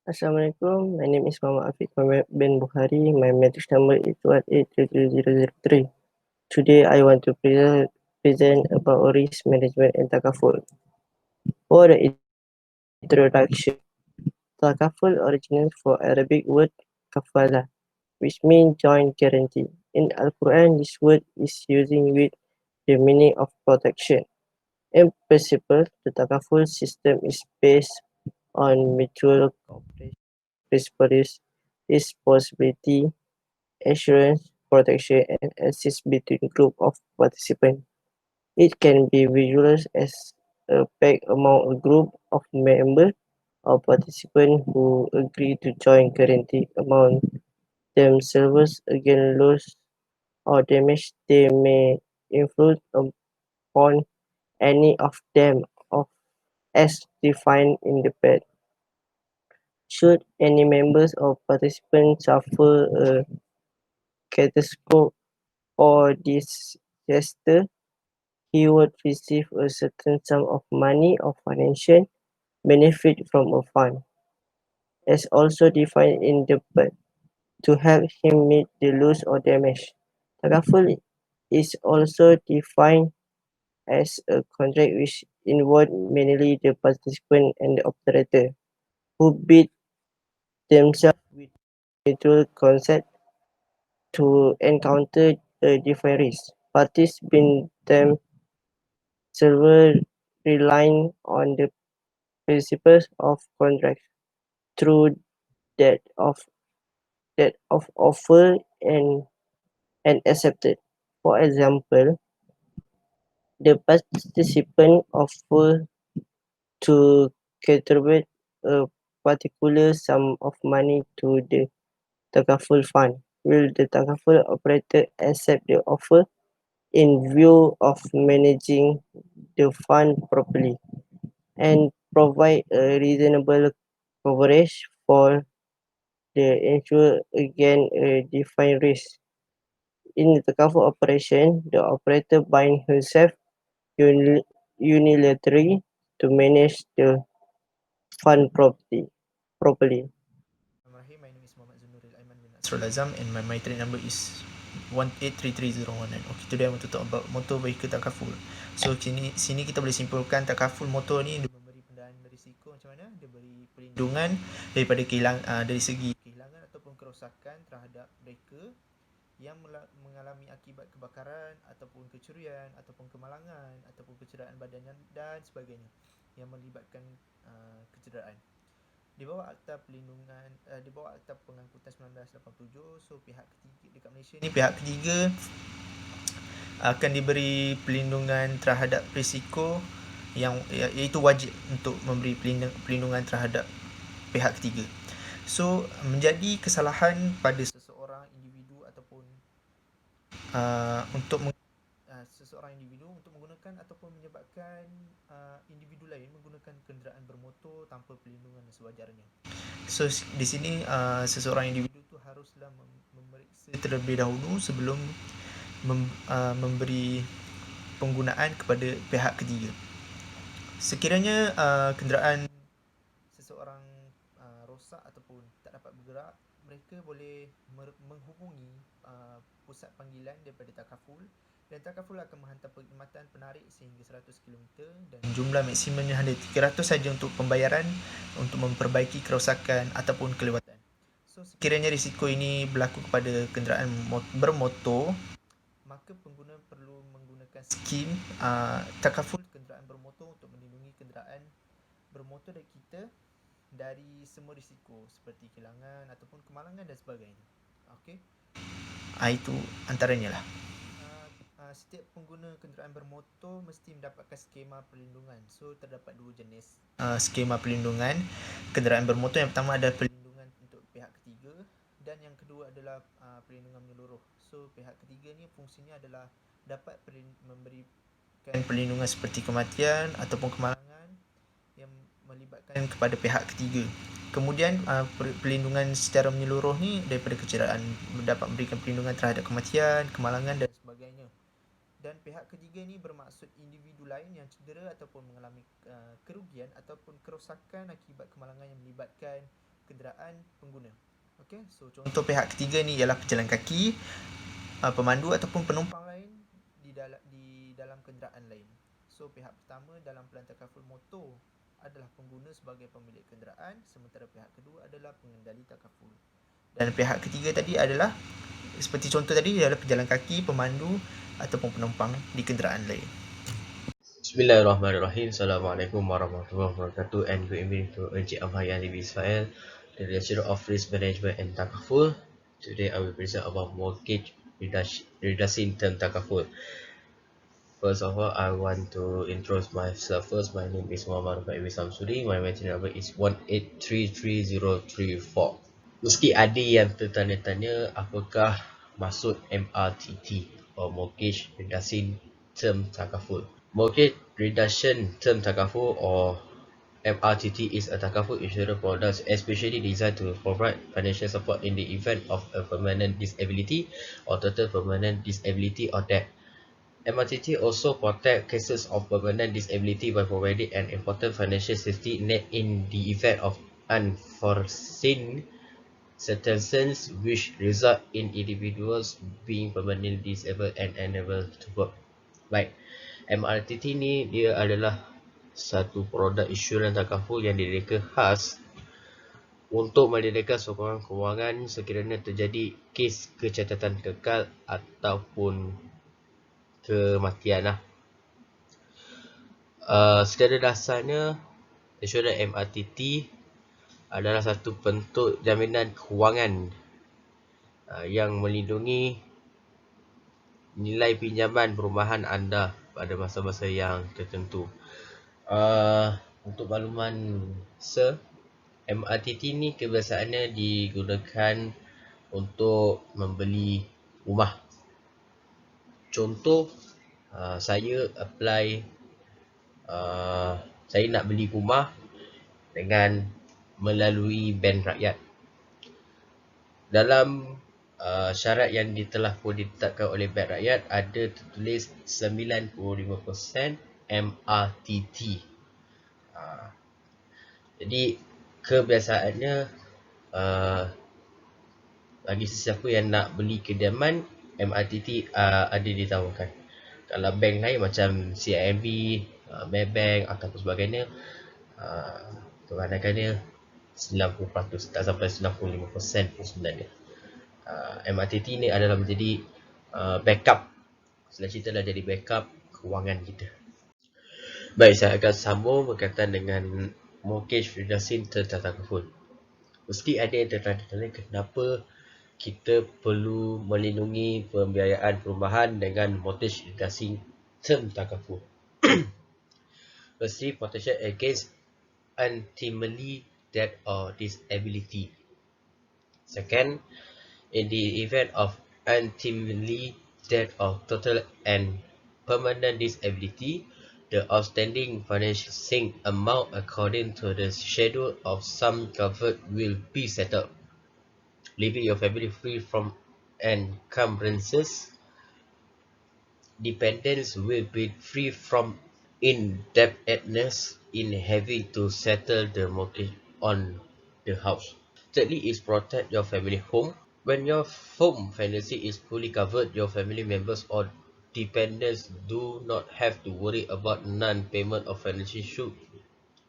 Assalamualaikum. My name is Muhammad Afiq bin Bukhari. My matrix number is 1833003. Today, I want to present about risk management and takaful. For the introduction, takaful originates from Arabic word kafala, which means joint guarantee. In Al-Quran, this word is using with the meaning of protection. In principle, the takaful system is based on mutual cooperation, principles, responsibility, assurance, protection, and assist between group of participants. It can be visualized as a pact among a group of members or participants who agree to join guarantee among themselves against loss or damage they may inflict upon any of them of as defined in the pact. Should any members or participants suffer a catastrophe or disaster, he would receive a certain sum of money or financial benefit from a fund, as also defined in the Pact, to help him meet the loss or damage. Takaful is also defined as a contract which involves mainly the participant and the operator, who bid themselves with mutual consent to encounter a different risk. Parties bind themselves relying on the principles of contract through that of offer and accepted. For example, the participant offer to contribute a particular sum of money to the Takaful fund. Will the Takaful operator accept the offer in view of managing the fund properly and provide a reasonable coverage for the insurer against a defined risk? In the cover operation, the operator binds himself unilaterally to manage the fund properly. My name is Muhammad Zunuril Aiman bin Nasrul Azam and my matrix number is 1833019. Okay, today I want to talk about motor vehicle takaful. So sini kita boleh simpulkan takaful motor ni dia memberi pendanaan risiko macam mana? Dia beri perlindungan daripada dari segi kehilangan ataupun kerosakan terhadap mereka yang mengalami akibat kebakaran ataupun kecurian ataupun kemalangan ataupun kecederaan badan dan sebagainya yang melibatkan kecederaan. Di bawah Akta Perlindungan di bawah Akta Pengangkutan 1987, so pihak ketiga dekat Malaysia ni, pihak ketiga akan diberi perlindungan terhadap risiko yang iaitu wajib untuk memberi perlindungan terhadap pihak ketiga. So menjadi kesalahan pada seseorang individu ataupun untuk seseorang individu untuk menggunakan ataupun menyebabkan individu lain menggunakan kenderaan bermotor tanpa perlindungan sewajarnya. So di sini seseorang individu tu haruslah memeriksa terlebih dahulu sebelum memberi penggunaan kepada pihak ketiga. Sekiranya kenderaan seseorang rosak ataupun tak dapat bergerak, mereka boleh menghubungi pusat panggilan daripada takaful dan takaful akan menghantar perkhidmatan penarik sehingga 100 km dan jumlah maksimumnya hanya 300 saja untuk pembayaran untuk memperbaiki kerosakan ataupun kelewatan. So sekiranya risiko ini berlaku kepada kenderaan bermotor, maka pengguna perlu menggunakan skim takaful kenderaan bermotor untuk melindungi kenderaan bermotor dari kita dari semua risiko seperti kehilangan ataupun kemalangan dan sebagainya. Okey. Itu antaranya lah. Setiap pengguna kenderaan bermotor mesti mendapatkan skema perlindungan. So terdapat dua jenis skema perlindungan kenderaan bermotor. Yang pertama adalah perlindungan untuk pihak ketiga dan yang kedua adalah perlindungan menyeluruh. So pihak ketiga ni fungsinya adalah dapat memberikan perlindungan seperti kematian ataupun kemalangan yang melibatkan kepada pihak ketiga. Kemudian perlindungan secara menyeluruh ni daripada kecederaan dapat memberikan perlindungan terhadap kematian, kemalangan dan sebagainya. Dan pihak ketiga ni bermaksud individu lain yang cedera ataupun mengalami kerugian ataupun kerosakan akibat kemalangan yang melibatkan kenderaan pengguna. Okay, so contoh pihak ketiga ni ialah pejalan kaki, pemandu ataupun penumpang lain di dalam kenderaan lain. So pihak pertama dalam pelan takaful motor adalah pengguna sebagai pemilik kenderaan, sementara pihak kedua adalah pengendali takaful. Dan pihak ketiga tadi adalah seperti contoh tadi adalah pejalan kaki, pemandu ataupun penumpang di kenderaan lain. Bismillahirrahmanirrahim. Assalamualaikum warahmatullahi wabarakatuh, and good evening to Encik Amhayan Nabi Ismail, the Lecturer of Risk Management and Takaful. Today I will present about mortgage reducing term Takaful. First of all, I want to introduce myself first. My name is Muhammad Rafi Samsudi. My material number is 1833034. Mesti ada yang tertanya-tanya apakah maksud MRTT or Mortgage Reducing Term Takaful. Mortgage Reduction Term Takaful or MRTT is a takaful insurance product especially designed to provide financial support in the event of a permanent disability or total permanent disability or death. MRTT also protects cases of permanent disability by providing an important financial safety net in the event of unforeseen circumstances which result in individuals being permanently disabled and unable to work. Baik, MRTT ni dia adalah satu produk insurans takaful yang direka khas untuk menyediakan sokongan kewangan sekiranya terjadi kes kecacatan kekal ataupun kematian lah. Secara dasarnya, insurans MRTT adalah satu bentuk jaminan kewangan yang melindungi nilai pinjaman perumahan anda pada masa-masa yang tertentu. Untuk makluman MRTT ni kebiasaannya digunakan untuk membeli rumah. Contoh, saya apply, saya nak beli rumah dengan melalui Bank Rakyat. Dalam syarat yang telah pun ditetapkan oleh Bank Rakyat ada tertulis 95% MRTT. Jadi kebiasaannya bagi sesiapa yang nak beli kediaman, MRTT ada ditawarkan. Kalau bank lain macam CIMB, Maybank ataupun sebagainya, kebanyakannya 90%, tak sampai 95% pun sebenarnya. MRTT ni adalah menjadi backup, selain cerita dah jadi backup kewangan kita. Baik, saya akan sambung berkaitan dengan mortgage reducing term takaful. Mesti ada yang tertanya-tanya kenapa kita perlu melindungi pembiayaan perumahan dengan mortgage reducing term takaful. Firstly, protection against untimely death or disability. Second, in the event of untimely death or total and permanent disability, the outstanding financing amount according to the schedule of sum covered will be settled, leaving your family free from encumbrances. Dependents will be free from indebtedness in having to settle the mortgage on the house. Thirdly is protect your family home. When your home financing is fully covered, your family members or dependents do not have to worry about non-payment of financing should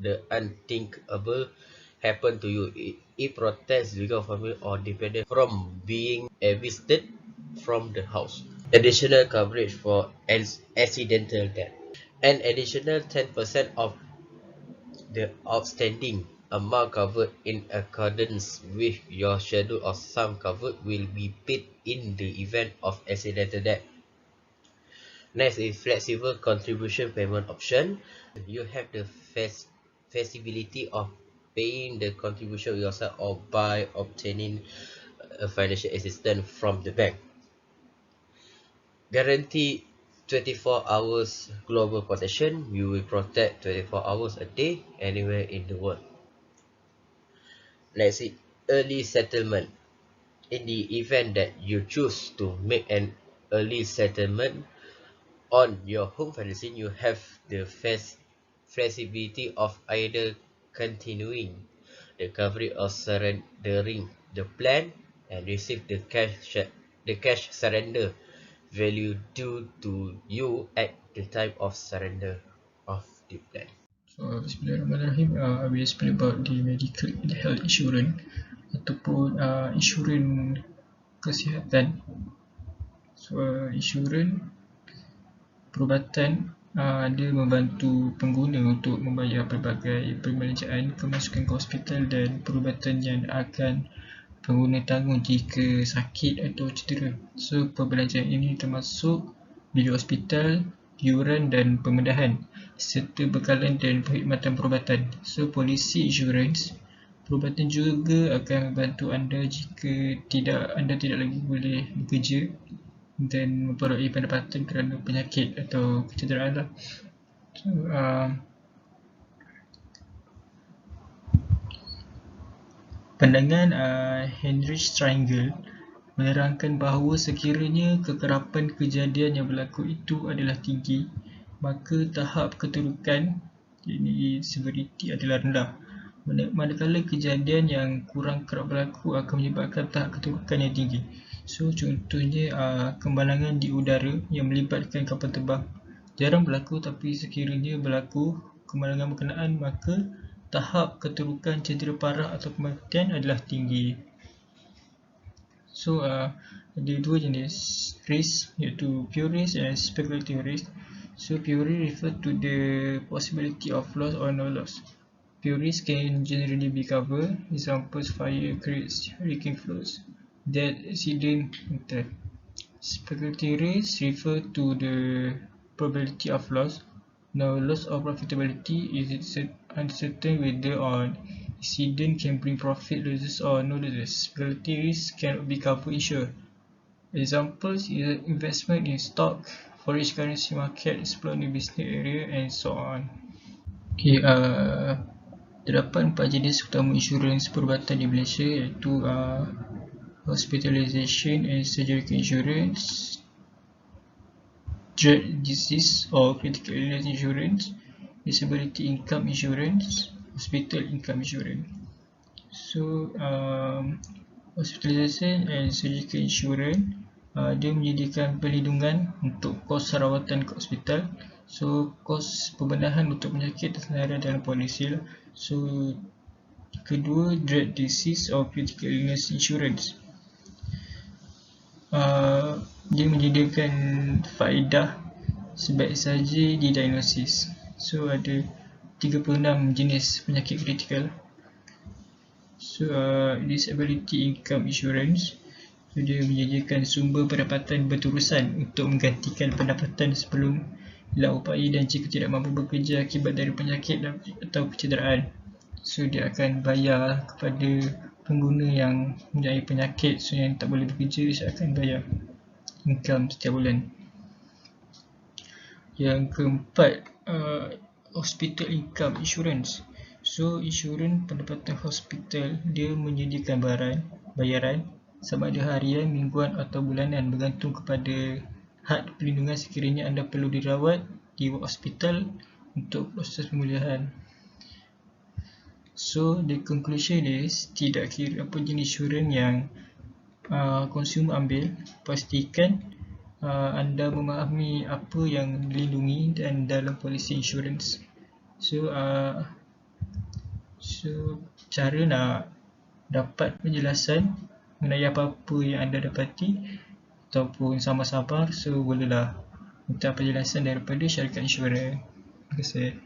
the unthinkable happen to you. It protects legal family or dependent from being evicted from the house. Additional coverage for accidental death. An additional 10% of the outstanding amount covered in accordance with your schedule of sum covered will be paid in the event of accidental death. Next is flexible contribution payment option. You have the flexibility of paying the contribution yourself or by obtaining a financial assistance from the bank. Guarantee 24 hours global protection. You will protect 24 hours a day anywhere in the world. Let's see, early settlement. In the event that you choose to make an early settlement on your home financing, you have the flexibility of either continuing the recovery or surrendering the plan, and receive the cash surrender value due to you at the time of surrender of the plan. So, Bismillahirrahmanirrahim. I will explain about the medical health insurance ataupun insurans kesihatan. So, insurans perubatan dia membantu pengguna untuk membayar pelbagai perbelanjaan kemasukan ke hospital dan perubatan yang akan pengguna tanggung jika sakit atau cedera. So, perbelanjaan ini termasuk bilik hospital, yuran dan pembedahan serta bekalan dan perkhidmatan perubatan. So, polisi insurans perubatan juga akan membantu anda jika anda tidak lagi boleh bekerja dan memperoleh pendapatan kerana penyakit atau kecederaan lah. So, pandangan Heinrich Triangle menerangkan bahawa sekiranya kekerapan kejadian yang berlaku itu adalah tinggi, maka tahap keterukan, ini severity, adalah rendah. Manakala kejadian yang kurang kerap berlaku akan menyebabkan tahap keterukan yang tinggi. So, contohnya kemalangan di udara yang melibatkan kapal terbang jarang berlaku, tapi sekiranya berlaku kemalangan berkenaan, maka tahap keterukan cedera parah atau kematian adalah tinggi. So, ada dua jenis risk, iaitu pure risk and speculative risk. So, pure risk refer to the possibility of loss or no loss. Pure risk can generally be covered. Examples: fire, creates wrecking floods, death, accident, and theft. Speculative risk refer to the probability of loss. No loss or profitability is uncertain whether an incident can bring profit, losses or no losses. Speculative risk cannot be covered insured. Examples is investment in stock, foreign currency market, exploring business area, and so on. Okay, terdapat 4 jenis utama insurans perubatan di Malaysia, iaitu hospitalization and surgical insurance, dread disease or critical illness insurance, disability income insurance, hospital income insurance. So, hospitalization and surgical insurance dia menyediakan perlindungan untuk kos rawatan ke hospital. So, kos pembedahan untuk penyakit tersenarai dalam polisi lah. So, kedua, dread disease or critical illness insurance. Dia menyediakan faedah sebaik saja didiagnosis. So, ada 36 jenis penyakit kritikal. So, disability income insurance, so dia menyediakan sumber pendapatan berterusan untuk menggantikan pendapatan sebelum hilang upaya dan jika tidak mampu bekerja akibat dari penyakit atau kecederaan. So, dia akan bayar kepada pengguna yang mempunyai penyakit, so yang tak boleh bekerja, dia akan bayar income setiap bulan. Yang keempat, hospital income insurance. So, insurans pendapatan hospital dia menyediakan bayaran sama ada harian, mingguan atau bulanan bergantung kepada had perlindungan sekiranya anda perlu dirawat di hospital untuk proses pemulihan. So, the conclusion is, tidak kira apa jenis insurans yang consumer ambil, pastikan anda memahami apa yang dilindungi dan dalam polisi insurans. So, cara nak dapat penjelasan mengenai apa-apa yang anda dapati ataupun sama sabar, so bolehlah minta penjelasan daripada syarikat insurans. Terima kasih.